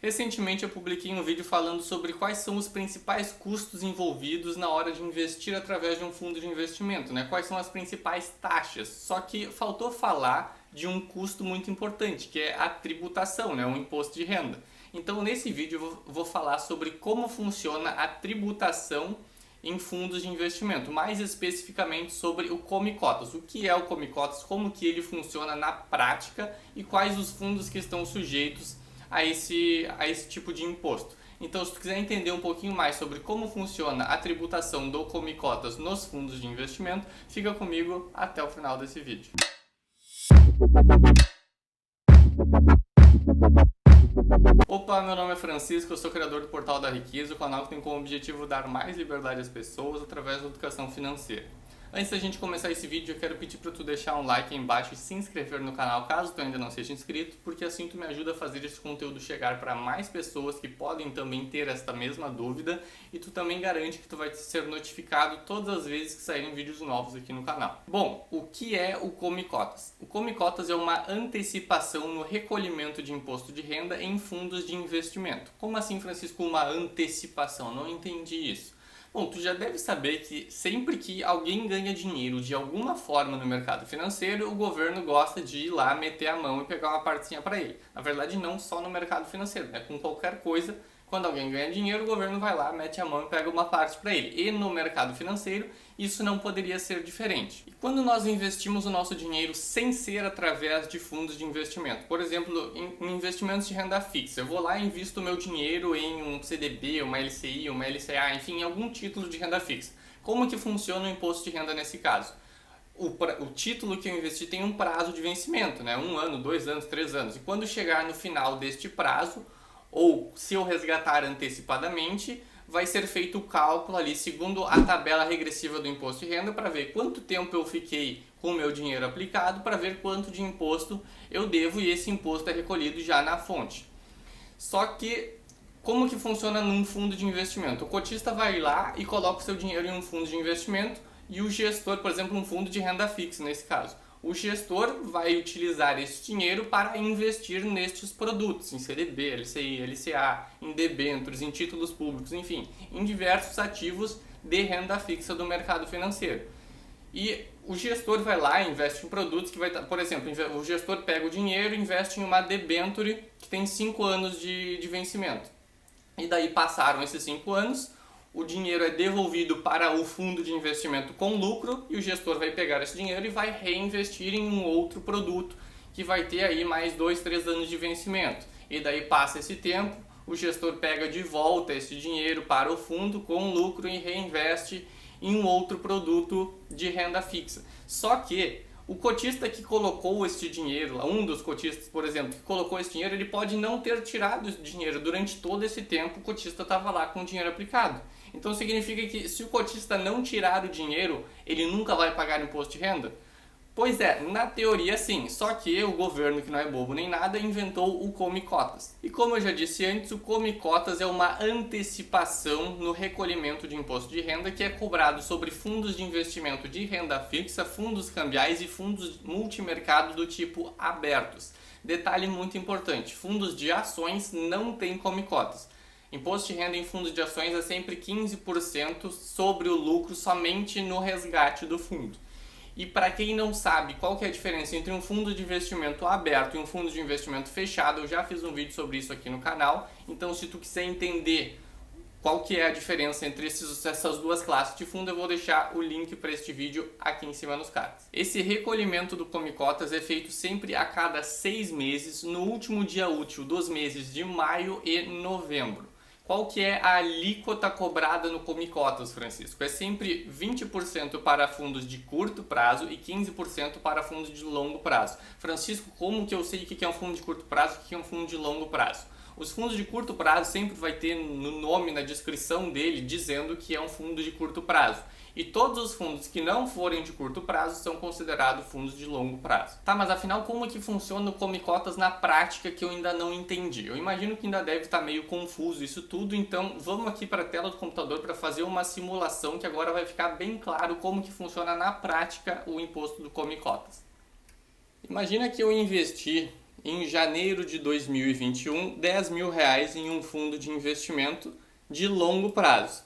Recentemente eu publiquei um vídeo falando sobre quais são os principais custos envolvidos na hora de investir através de um fundo de investimento, né? Quais são as principais taxas. Só que faltou falar de um custo muito importante, que é a tributação, né? O imposto de renda. Então nesse vídeo eu vou falar sobre como funciona a tributação em fundos de investimento, mais especificamente sobre o Come Cotas. O que é o Come Cotas, como que ele funciona na prática e quais os fundos que estão sujeitos a esse tipo de imposto. Então, se tu quiser entender um pouquinho mais sobre como funciona a tributação do Come Cotas nos fundos de investimento, fica comigo até o final desse vídeo. Opa, meu nome é Francisco, eu sou criador do Portal da Riqueza, o canal que tem como objetivo dar mais liberdade às pessoas através da educação financeira. Antes da gente começar esse vídeo, eu quero pedir para tu deixar um like aí embaixo e se inscrever no canal caso tu ainda não seja inscrito, porque assim tu me ajuda a fazer esse conteúdo chegar para mais pessoas que podem também ter esta mesma dúvida e tu também garante que tu vai ser notificado todas as vezes que saírem vídeos novos aqui no canal. Bom, o que é o Come Cotas? O Come Cotas é uma antecipação no recolhimento de imposto de renda em fundos de investimento. Como assim, Francisco, uma antecipação? Não entendi isso. Bom, tu já deve saber que sempre que alguém ganha dinheiro de alguma forma no mercado financeiro, o governo gosta de ir lá, meter a mão e pegar uma partezinha para ele. Na verdade, não só no mercado financeiro, né? Com qualquer coisa, quando alguém ganha dinheiro, o governo vai lá, mete a mão e pega uma parte para ele. E no mercado financeiro, isso não poderia ser diferente. E quando nós investimos o nosso dinheiro sem ser através de fundos de investimento, por exemplo, em investimentos de renda fixa, eu vou lá e invisto o meu dinheiro em um CDB, uma LCI, uma LCA, enfim, em algum título de renda fixa. Como que funciona o imposto de renda nesse caso? O título que eu investi tem um prazo de vencimento, né? 1 ano, 2 anos, 3 anos. E quando chegar no final deste prazo, ou se eu resgatar antecipadamente, vai ser feito o cálculo ali segundo a tabela regressiva do imposto de renda para ver quanto tempo eu fiquei com o meu dinheiro aplicado, para ver quanto de imposto eu devo e esse imposto é recolhido já na fonte. Só que como que funciona num fundo de investimento? O cotista vai lá e coloca o seu dinheiro em um fundo de investimento e o gestor, por exemplo, um fundo de renda fixa nesse caso. O gestor vai utilizar esse dinheiro para investir nestes produtos, em CDB, LCI, LCA, em debêntures, em títulos públicos, enfim, em diversos ativos de renda fixa do mercado financeiro. E o gestor vai lá e investe em produtos que vai estar, por exemplo, o gestor pega o dinheiro e investe em uma debênture que tem 5 anos de vencimento. E daí passaram esses 5 anos, o dinheiro é devolvido para o fundo de investimento com lucro e o gestor vai pegar esse dinheiro e vai reinvestir em um outro produto que vai ter aí mais 2, 3 anos de vencimento. E daí passa esse tempo, o gestor pega de volta esse dinheiro para o fundo com lucro e reinveste em um outro produto de renda fixa. Só que o cotista que colocou esse dinheiro, um dos cotistas, por exemplo, que colocou esse dinheiro, ele pode não ter tirado esse dinheiro. Durante todo esse tempo, o cotista estava lá com o dinheiro aplicado. Então significa que se o cotista não tirar o dinheiro, ele nunca vai pagar imposto de renda? Pois é, na teoria sim, só que o governo, que não é bobo nem nada, inventou o Come Cotas. E como eu já disse antes, o Come Cotas é uma antecipação no recolhimento de imposto de renda que é cobrado sobre fundos de investimento de renda fixa, fundos cambiais e fundos multimercado do tipo abertos. Detalhe muito importante, fundos de ações não têm Come Cotas. Imposto de renda em fundos de ações é sempre 15% sobre o lucro somente no resgate do fundo. E para quem não sabe qual que é a diferença entre um fundo de investimento aberto e um fundo de investimento fechado, eu já fiz um vídeo sobre isso aqui no canal. Então, se tu quiser entender qual que é a diferença entre essas duas classes de fundo, eu vou deixar o link para este vídeo aqui em cima nos cards. Esse recolhimento do Come Cotas é feito sempre a cada 6 meses, no último dia útil dos meses de maio e novembro. Qual que é a alíquota cobrada no Come Cotas, Francisco? É sempre 20% para fundos de curto prazo e 15% para fundos de longo prazo. Francisco, como que eu sei o que é um fundo de curto prazo e o que é um fundo de longo prazo? Os fundos de curto prazo sempre vai ter no nome, na descrição dele, dizendo que é um fundo de curto prazo. E todos os fundos que não forem de curto prazo são considerados fundos de longo prazo. Tá, mas afinal como que funciona o Come Cotas na prática que eu ainda não entendi? Eu imagino que ainda deve estar meio confuso isso tudo, então vamos aqui para a tela do computador para fazer uma simulação que agora vai ficar bem claro como que funciona na prática o imposto do Come Cotas. Imagina que eu investi em janeiro de 2021, R$ 10.000 em um fundo de investimento de longo prazo.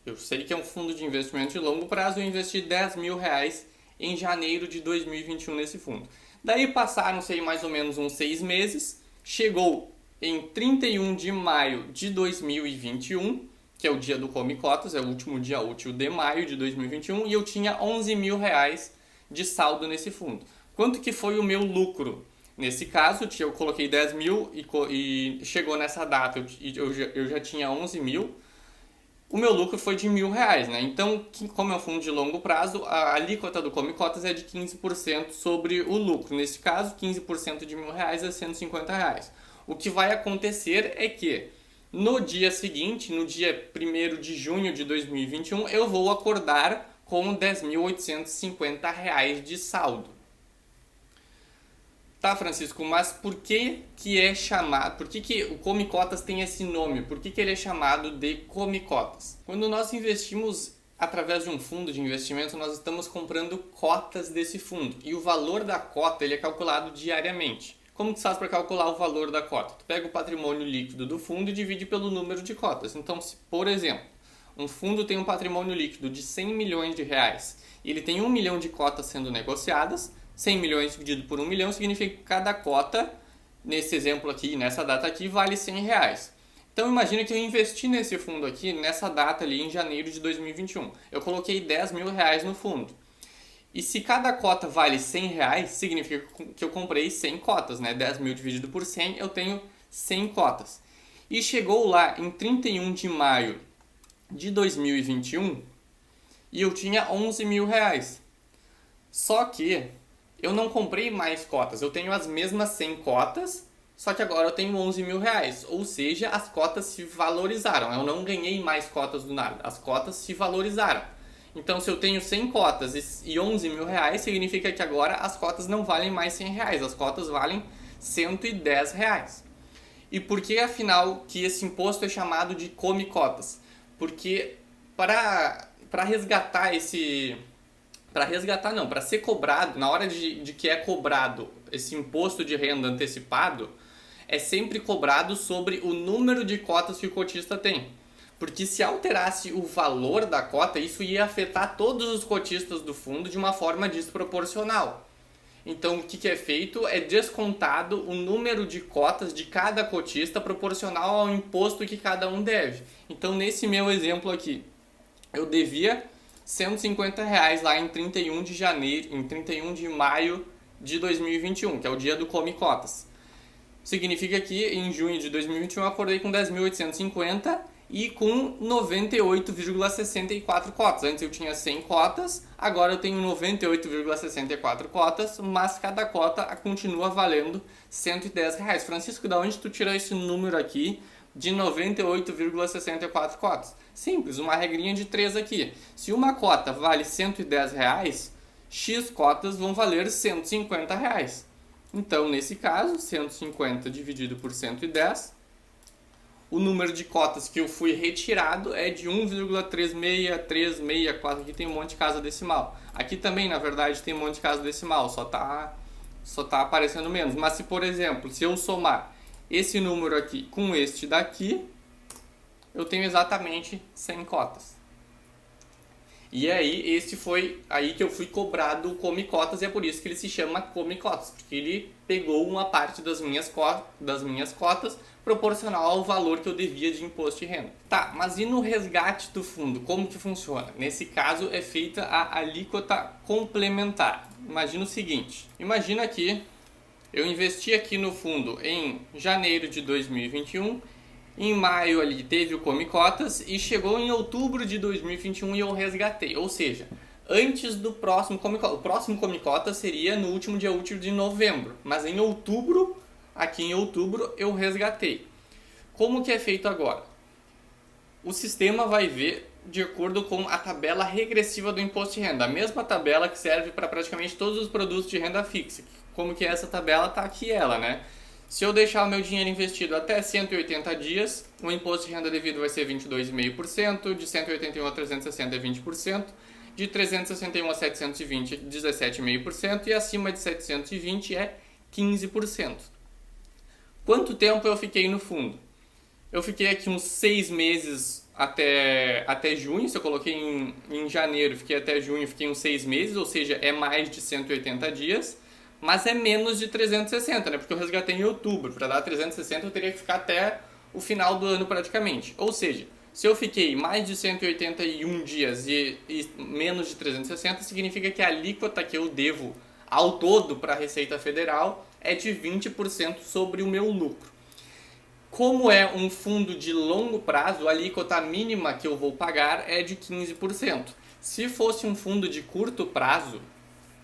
Eu sei que é um fundo de investimento de longo prazo, eu investi R$ 10.000 em janeiro de 2021 nesse fundo. Daí passaram-se mais ou menos uns 6 meses, chegou em 31 de maio de 2021, que é o dia do Come Cotas, é o último dia útil de maio de 2021, e eu tinha R$ 11.000 de saldo nesse fundo. Quanto que foi o meu lucro? Nesse caso, eu coloquei 10 mil e chegou nessa data, eu já tinha 11 mil. O meu lucro foi de R$ 1.000, né? Então, como é um fundo de longo prazo, a alíquota do Come Cotas é de 15% sobre o lucro. Nesse caso, 15% de R$ 1.000 é R$ 150. O que vai acontecer é que no dia seguinte, no dia 1º de junho de 2021, eu vou acordar com R$ 10.850 de saldo. Tá, Francisco, mas por que é chamado, por que o Come Cotas tem esse nome? Por que ele é chamado de Come Cotas? Quando nós investimos através de um fundo de investimento, nós estamos comprando cotas desse fundo. E o valor da cota ele é calculado diariamente. Como que faz para calcular o valor da cota? Tu pega o patrimônio líquido do fundo e divide pelo número de cotas. Então, se, por exemplo, um fundo tem um patrimônio líquido de R$ 100 milhões e ele tem 1 milhão de cotas sendo negociadas, 100 milhões dividido por 1 milhão significa que cada cota, nesse exemplo aqui, nessa data aqui, vale R$ 100. Então imagina que eu investi nesse fundo aqui, nessa data ali, em janeiro de 2021. Eu coloquei R$ 10.000 no fundo. E se cada cota vale R$ 100, significa que eu comprei 100 cotas, né? 10 mil dividido por 100, eu tenho 100 cotas. E chegou lá em 31 de maio de 2021 e eu tinha R$ 11.000. Só que eu não comprei mais cotas, eu tenho as mesmas 100 cotas, só que agora eu tenho R$ 11.000, ou seja, as cotas se valorizaram, eu não ganhei mais cotas do nada, as cotas se valorizaram. Então, se eu tenho 100 cotas e R$ 11.000, significa que agora as cotas não valem mais R$ 100, as cotas valem R$ 110. E por que, afinal, que esse imposto é chamado de Come Cotas? Porque para resgatar esse... para ser cobrado, na hora de que é cobrado esse imposto de renda antecipado, é sempre cobrado sobre o número de cotas que o cotista tem. Porque se alterasse o valor da cota, isso ia afetar todos os cotistas do fundo de uma forma desproporcional. Então, o que é feito é descontado o número de cotas de cada cotista proporcional ao imposto que cada um deve. Então, nesse meu exemplo aqui, eu devia R$ 150 lá em 31 de maio de 2021, que é o dia do Come Cotas. Significa que em junho de 2021 eu acordei com 10.850 e com 98,64 cotas. Antes eu tinha 100 cotas, agora eu tenho 98,64 cotas, mas cada cota continua valendo R$ 110. Francisco, da onde tu tirou esse número aqui de 98,64 cotas? Simples, uma regrinha de 3 aqui. Se uma cota vale R$ 110, X cotas vão valer R$ 150. Então, nesse caso, 150 dividido por 110, o número de cotas que eu fui retirado é de 1,36364. Aqui tem um monte de casa decimal. Aqui também, na verdade, tem um monte de casa decimal, só tá aparecendo menos. Mas se, por exemplo, se eu somar esse número aqui com este daqui, eu tenho exatamente 100 cotas. E aí, esse foi aí que eu fui cobrado o Come Cotas, e é por isso que ele se chama Come Cotas, porque ele pegou uma parte das minhas cotas proporcional ao valor que eu devia de imposto de renda. Tá, mas e no resgate do fundo? Como que funciona? Nesse caso, é feita a alíquota complementar. Imagina o seguinte, imagina que eu investi aqui no fundo em janeiro de 2021, em maio ali teve o Come Cotas e chegou em outubro de 2021 e eu resgatei. Ou seja, antes do próximo Come Cotas. O próximo Come Cotas seria no último dia útil de novembro. Mas em outubro, aqui em outubro, eu resgatei. Como que é feito agora? O sistema vai ver de acordo com a tabela regressiva do imposto de renda. A mesma tabela que serve para praticamente todos os produtos de renda fixa. Como que é essa tabela? Tá aqui ela, né? Se eu deixar o meu dinheiro investido até 180 dias, o imposto de renda devido vai ser 22,5%, de 181 a 360 é 20%, de 361 a 720 é 17,5% e acima de 720 é 15%. Quanto tempo eu fiquei no fundo? Eu fiquei aqui uns 6 meses até junho. Se eu coloquei em janeiro, fiquei até junho, fiquei uns 6 meses, ou seja, é mais de 180 dias, mas é menos de 360, né? Porque eu resgatei em outubro. Para dar 360 eu teria que ficar até o final do ano praticamente. Ou seja, se eu fiquei mais de 181 dias e menos de 360, significa que a alíquota que eu devo ao todo para a Receita Federal é de 20% sobre o meu lucro. Como é um fundo de longo prazo, a alíquota mínima que eu vou pagar é de 15%. Se fosse um fundo de curto prazo,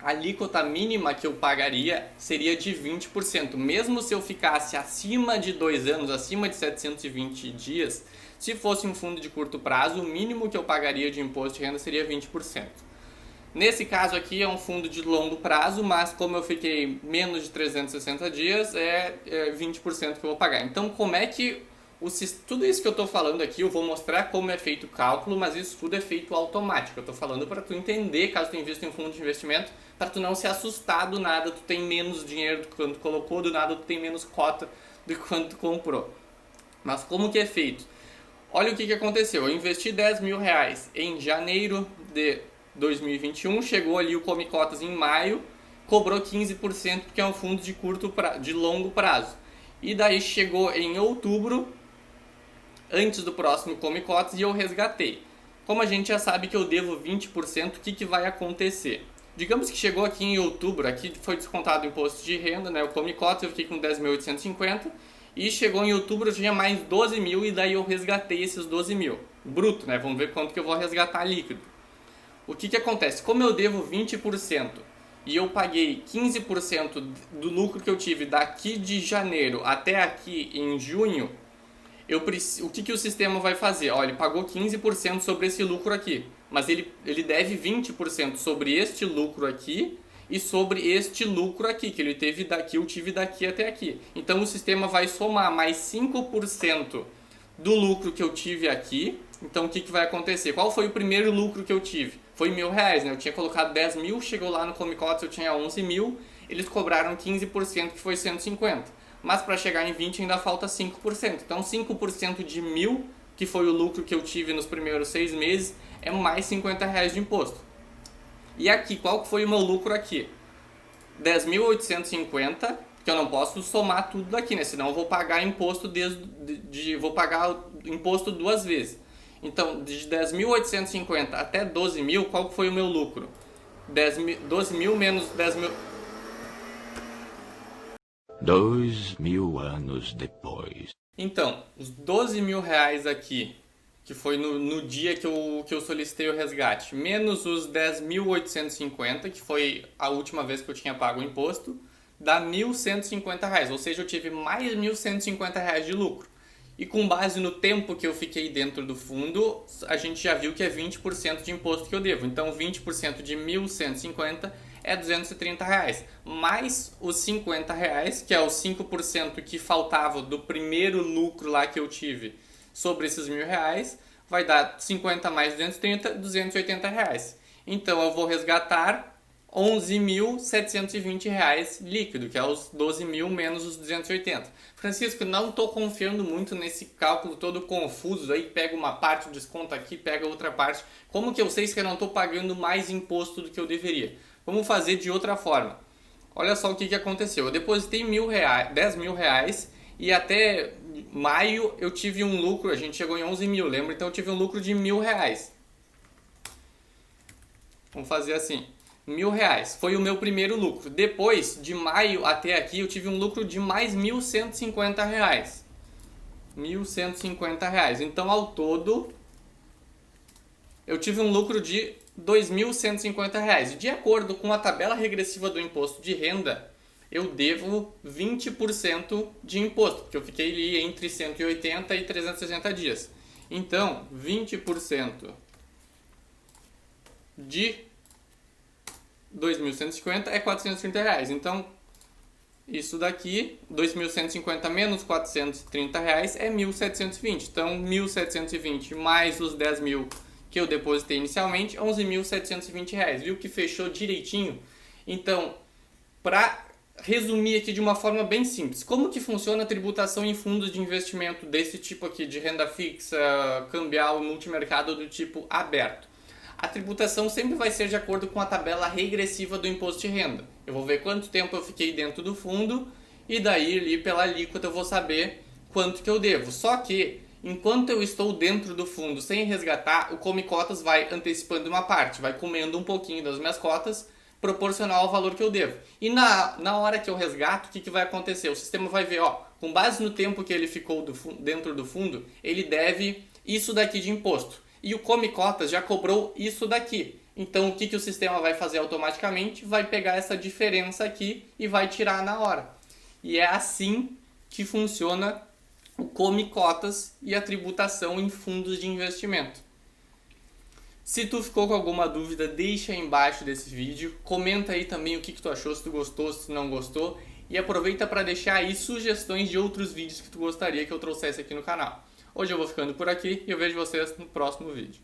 a alíquota mínima que eu pagaria seria de 20%. Mesmo se eu ficasse acima de 2 anos, acima de 720 dias, se fosse um fundo de curto prazo, o mínimo que eu pagaria de imposto de renda seria 20%. Nesse caso aqui é um fundo de longo prazo, mas como eu fiquei menos de 360 dias, é 20% que eu vou pagar. Então, como é que tudo isso que eu estou falando aqui, eu vou mostrar como é feito o cálculo, mas isso tudo é feito automático. Eu estou falando para tu entender, caso tu invista em um fundo de investimento, para tu não se assustar do nada, tu tem menos dinheiro do que quando tu colocou, do nada tu tem menos cota do que quando tu comprou. Mas como que é feito? Olha o que aconteceu. Eu investi 10 mil reais em janeiro de 2021, chegou ali o Come Cotas em maio, cobrou 15% porque é um fundo de longo prazo. E daí chegou em outubro, antes do próximo Come Cotas, e eu resgatei. Como a gente já sabe que eu devo 20%, o que vai acontecer? Digamos que chegou aqui em outubro, aqui foi descontado o imposto de renda, né? O Come Cotas eu fiquei com 10.850, e chegou em outubro eu tinha mais 12 mil, e daí eu resgatei esses 12 mil. Bruto, né? Vamos ver quanto que eu vou resgatar líquido. O que acontece? Como eu devo 20% e eu paguei 15% do lucro que eu tive daqui de janeiro até aqui em junho, o que o sistema vai fazer? Olha, ele pagou 15% sobre esse lucro aqui, mas ele deve 20% sobre este lucro aqui e sobre este lucro aqui, que ele teve daqui, eu tive daqui até aqui. Então o sistema vai somar mais 5% do lucro que eu tive aqui. Então o que vai acontecer? Qual foi o primeiro lucro que eu tive? Foi R$1.000, né? Eu tinha colocado 10 mil, chegou lá no Come Cotas eu tinha 11 mil, eles cobraram 15%, que foi 150. Mas para chegar em 20 ainda falta 5%. Então 5% de 1.000, que foi o lucro que eu tive nos primeiros 6 meses, é mais R$50 de imposto. E aqui, qual foi o meu lucro aqui? 10.850, que eu não posso somar tudo daqui, né? Senão eu vou pagar imposto vou pagar imposto duas vezes. Então, de 10.850 até 12 mil, qual foi o meu lucro? 12 mil menos 10 mil... 2.000 anos depois. Então, os 12 mil reais aqui, que foi no dia que eu solicitei o resgate, menos os 10.850, que foi a última vez que eu tinha pago o imposto, dá R$1.150, ou seja, eu tive mais R$1.150 de lucro. E com base no tempo que eu fiquei dentro do fundo, a gente já viu que é 20% de imposto que eu devo. Então 20% de 1.150 é R$230. Mais os R$50, que é os 5% que faltava do primeiro lucro lá que eu tive sobre esses R$1.000, vai dar 50 mais 230, R$280. Então eu vou resgatar R$11.720 líquido, que é os 12 mil menos os 280. Francisco, não estou confiando muito nesse cálculo todo confuso aí, pega uma parte, desconta aqui, pega outra parte. Como que eu sei se eu não estou pagando mais imposto do que eu deveria? Vamos fazer de outra forma. Olha só o que aconteceu. Eu depositei R$10.000 e até maio eu tive um lucro, a gente chegou em 11 mil, lembra? Então eu tive um lucro de R$1.000. Vamos fazer assim. R$1.000 foi o meu primeiro lucro. Depois, de maio até aqui, eu tive um lucro de mais R$1.150. R$1.150. Então, ao todo, eu tive um lucro de R$2.150. De acordo com a tabela regressiva do imposto de renda, eu devo 20% de imposto, porque eu fiquei ali entre 180 e 360 dias. Então, 20% de 2.150 é R$430. Então, isso daqui, 2.150 menos R$430 é 1.720. Então, 1.720 mais os 10 mil que eu depositei inicialmente, R$11.720. Viu que fechou direitinho? Então, para resumir aqui de uma forma bem simples. Como que funciona a tributação em fundos de investimento desse tipo aqui, de renda fixa, cambial, multimercado do tipo aberto? A tributação sempre vai ser de acordo com a tabela regressiva do imposto de renda. Eu vou ver quanto tempo eu fiquei dentro do fundo e daí ali pela alíquota eu vou saber quanto que eu devo. Só que enquanto eu estou dentro do fundo sem resgatar, o Come Cotas vai antecipando uma parte, vai comendo um pouquinho das minhas cotas proporcional ao valor que eu devo. E na hora que eu resgato, o que vai acontecer? O sistema vai ver, ó, com base no tempo que ele ficou dentro do fundo, ele deve isso daqui de imposto. E o Come Cotas já cobrou isso daqui. Então o que o sistema vai fazer automaticamente? Vai pegar essa diferença aqui e vai tirar na hora. E é assim que funciona o Come Cotas e a tributação em fundos de investimento. Se tu ficou com alguma dúvida, deixa aí embaixo desse vídeo, comenta aí também o que tu achou, se tu gostou, se tu não gostou, e aproveita para deixar aí sugestões de outros vídeos que tu gostaria que eu trouxesse aqui no canal. Hoje eu vou ficando por aqui e eu vejo vocês no próximo vídeo.